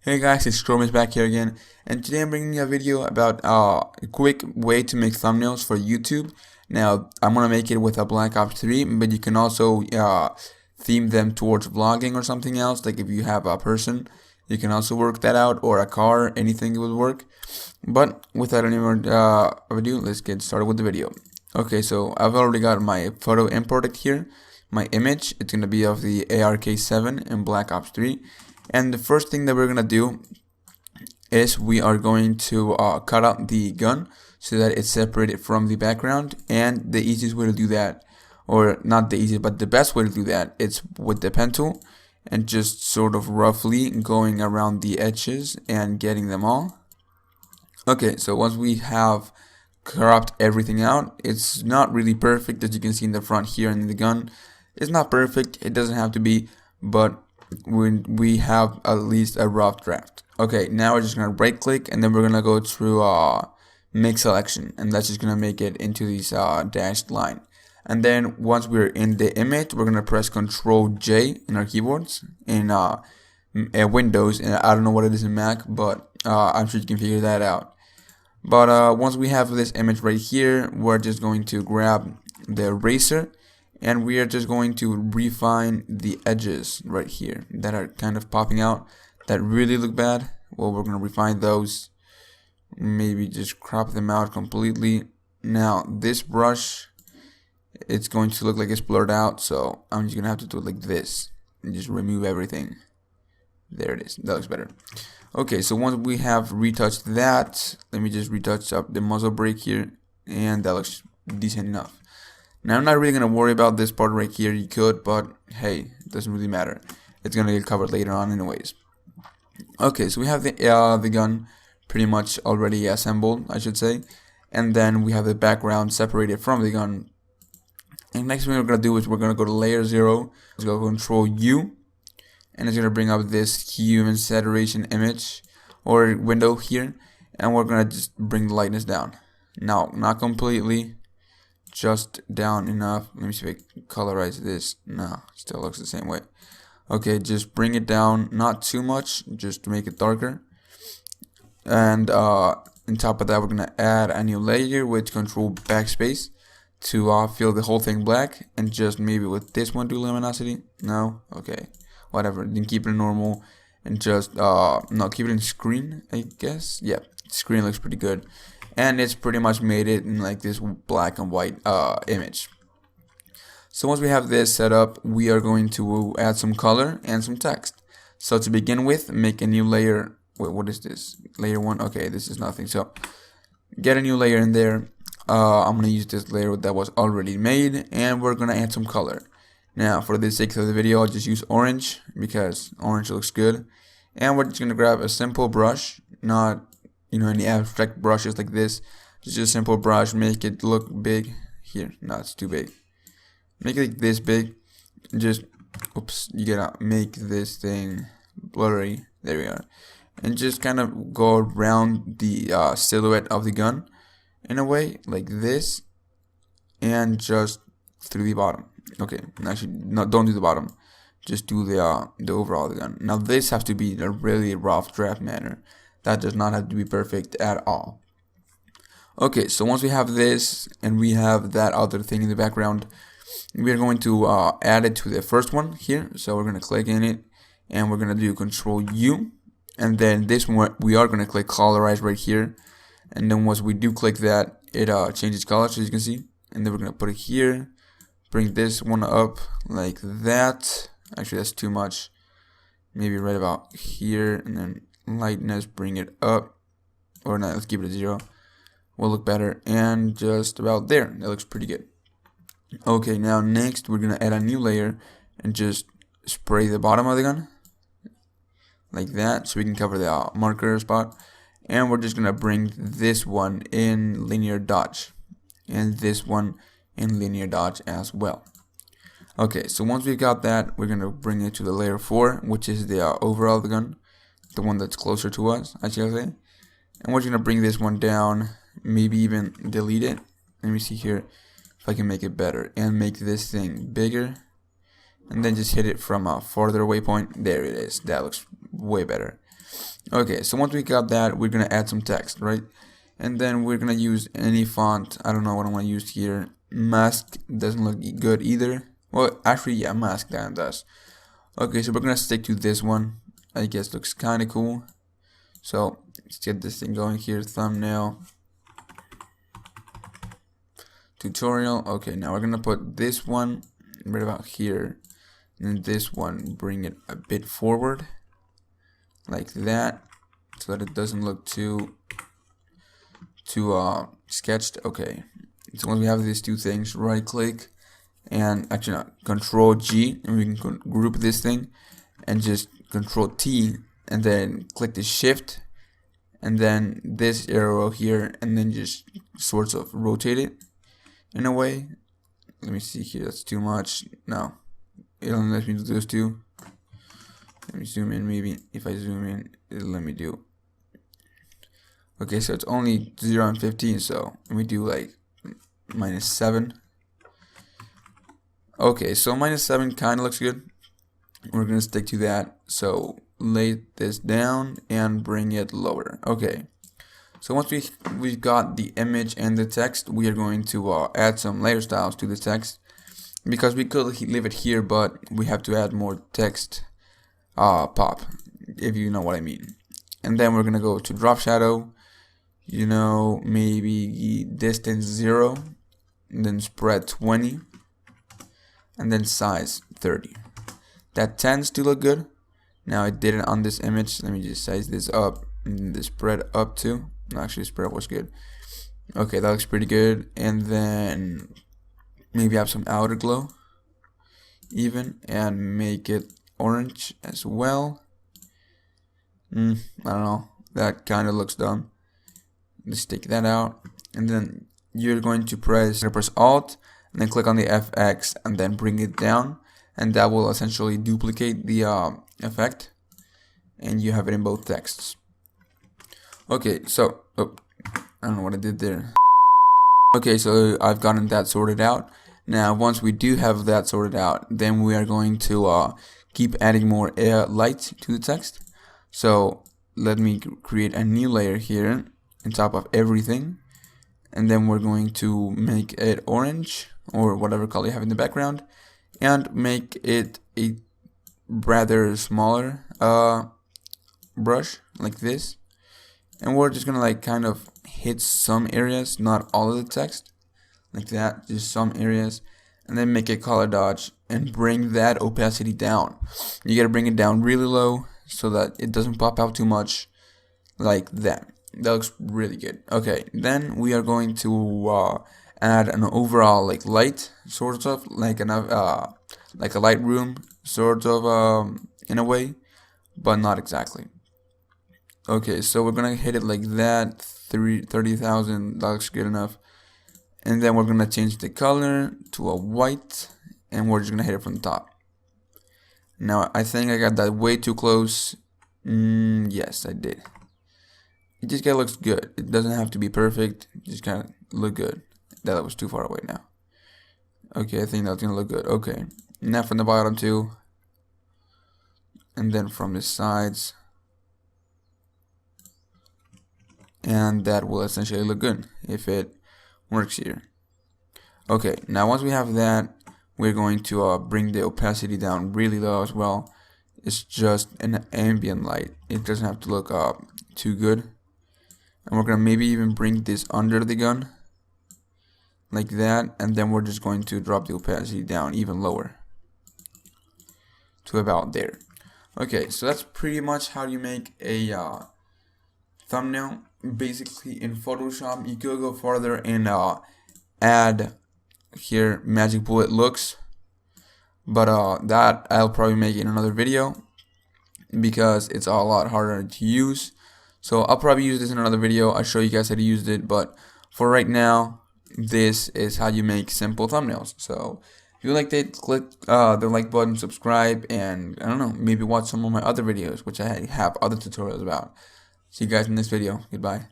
Hey guys, it's KromekxFX here again, and today I'm bringing you a video about a quick way to make thumbnails for YouTube. Now, I'm gonna make it with a Black Ops 3, but you can also theme them towards vlogging or something else. Like if you have a person, you can also work that out, or a car, anything will work. But without any more ado, let's get started with the video. Okay, so I've already got my photo imported here. My image, it's gonna be of the ARK-7 in Black Ops 3. And the first thing that we're gonna do is we are going to cut out the gun so that it's separated from the background. And the easiest way to do that, or not the easiest, but the best way to do that, it's with the pen tool and just sort of roughly going around the edges and getting them all. Okay, so once we have cropped everything out, it's not really perfect, as you can see in the front here, and the gun is not perfect. It doesn't have to be, but we have at least a rough draft. Okay, now we're just gonna right click and then we're gonna go to make selection, and that's just gonna make it into this dashed line. And then once we're in the image, we're gonna press Ctrl J in our keyboards in Windows, and I don't know what it is in Mac, but I'm sure you can figure that out. But once we have this image right here, we're just going to grab the eraser and we are just going to refine the edges right here that are kind of popping out, that really look bad. Well, we're going to refine those, maybe just crop them out completely. Now this brush, it's going to look like it's blurred out, so I'm just going to have to do it like this and just remove everything. There it is, that looks better. Okay, so once we have retouched that, let me just retouch up the muzzle brake here, and that looks decent enough. Now I'm not really gonna worry about this part right here. You could, but hey, it doesn't really matter. It's gonna get covered later on anyways. Okay, so we have the gun pretty much already assembled, I should say, and then we have the background separated from the gun. And next thing we're gonna do is we're gonna go to layer 0. Let's go Ctrl U, and it's gonna bring up this hue and saturation image or window here, and we're gonna just bring the lightness down. Now, not completely, just down enough. Let me see if I can colorize this. No, still looks the same way. Okay, just bring it down, not too much, just to make it darker. And on top of that, we're gonna add a new layer with Control Backspace to fill the whole thing black, and just maybe with this one do luminosity. No, okay, whatever. Then keep it normal, and just no, keep it in screen, I guess. Yeah, screen looks pretty good. And it's pretty much made it in like this black and white image. So once we have this set up, we are going to add some color and some text. So to begin with, make a new layer. Wait, what is this? Layer 1. Okay, this is nothing. So get a new layer in there. I'm gonna use this layer that was already made, and we're gonna add some color. Now, for the sake of the video, I'll just use orange because orange looks good. And we're just gonna grab a simple brush, not any abstract brushes like this. Just a simple brush, make it look big. Here, no, it's too big. Make it like this big. Just, oops, you gotta make this thing blurry. There we are. And just kind of go around the silhouette of the gun in a way, like this. And just through the bottom. Okay, actually, no, don't do the bottom. Just do the overall of the gun. Now this has to be in a really rough draft manner. That does not have to be perfect at all. Okay, so once we have this and we have that other thing in the background, we're going to add it to the first one here. So we're going to click in it and we're going to do Control U. And then this one, we are going to click colorize right here. And then once we do click that, it changes color, so you can see. And then we're going to put it here. Bring this one up like that. Actually, that's too much. Maybe right about here, and then lightness, bring it up, or not, let's keep it at 0. Will look better, and just about there. That looks pretty good. Okay, now next we're gonna add a new layer and just spray the bottom of the gun like that, so we can cover the marker spot. And we're just gonna bring this one in linear dodge, and this one in linear dodge as well. Okay, so once we've got that, we're gonna bring it to the layer 4, which is the overall of the gun, the one that's closer to us, I should say. And we're gonna bring this one down, maybe even delete it. Let me see here if I can make it better, and make this thing bigger, and then just hit it from a farther away point. There it is. That looks way better. Okay, so once we got that, we're gonna add some text, right? And then we're gonna use any font. I don't know what I want to use here. Mask doesn't look good either. Well, actually, yeah, mask that does. Okay, so we're gonna stick to this one. I guess looks kind of cool. So let's get this thing going here. Thumbnail tutorial. Okay, now we're gonna put this one right about here, and this one bring it a bit forward, like that, so that it doesn't look too sketched. Okay, so once we have these two things, right click and actually not, Control G, and we can group this thing, and just Control T, and then click the Shift, and then this arrow here, and then just sorts of rotate it in a way. Let me see here, that's too much. No, it only lets me do those two. Let me zoom in. Maybe if I zoom in, it'll let me do. Okay, so it's only 0 and 15, so let me do like -7. Okay, so -7 kind of looks good. We're gonna stick to that. So lay this down and bring it lower. Okay, so once we've got the image and the text, we are going to add some layer styles to the text, because we could leave it here, but we have to add more text pop, if you know what I mean. And then we're gonna go to drop shadow, you know, maybe distance 0, and then spread 20, and then size 30. That tends to look good. Now I did it on this image. Let me just size this up, and the spread up too. No, actually spread was good. Okay, that looks pretty good. And then maybe have some outer glow even, and make it orange as well. I don't know, that kind of looks dumb. Let's take that out, and then you're going to press Alt and then click on the FX and then bring it down, and that will essentially duplicate the effect, and you have it in both texts. Okay, so I don't know what I did there. Okay, so I've gotten that sorted out. Now once we do have that sorted out, then we are going to keep adding more light to the text. So let me create a new layer here on top of everything, and then we're going to make it orange or whatever color you have in the background, and make it a rather smaller brush like this, and we're just gonna like kind of hit some areas, not all of the text, like that, just some areas, and then make a color dodge and bring that opacity down. You gotta bring it down really low so that it doesn't pop out too much, like that. That looks really good. Okay, then we are going to add an overall like light, sort of like like a light room, sort of in a way, but not exactly. Okay, so we're gonna hit it like that, 30,000. That looks good enough. And then we're gonna change the color to a white, and we're just gonna hit it from the top. Now I think I got that way too close. Yes, I did. It just kinda looks good. It doesn't have to be perfect. It just kinda look good. That was too far away now. Okay, I think that's gonna look good. Okay, now from the bottom too, and then from the sides, and that will essentially look good if it works here. Okay, now once we have that, we're going to bring the opacity down really low as well. It's just an ambient light. It doesn't have to look too good. And we're gonna maybe even bring this under the gun, like that, and then we're just going to drop the opacity down even lower to about there. Okay, so that's pretty much how you make a thumbnail basically in Photoshop. You could go further and add here magic bullet looks, but that I'll probably make in another video because it's a lot harder to use. So I'll probably use this in another video. I'll show you guys how to use it, but for right now, this is how you make simple thumbnails. So if you liked it, click the like button, subscribe, and I don't know, maybe watch some of my other videos, which I have other tutorials about. See you guys in this video. Goodbye.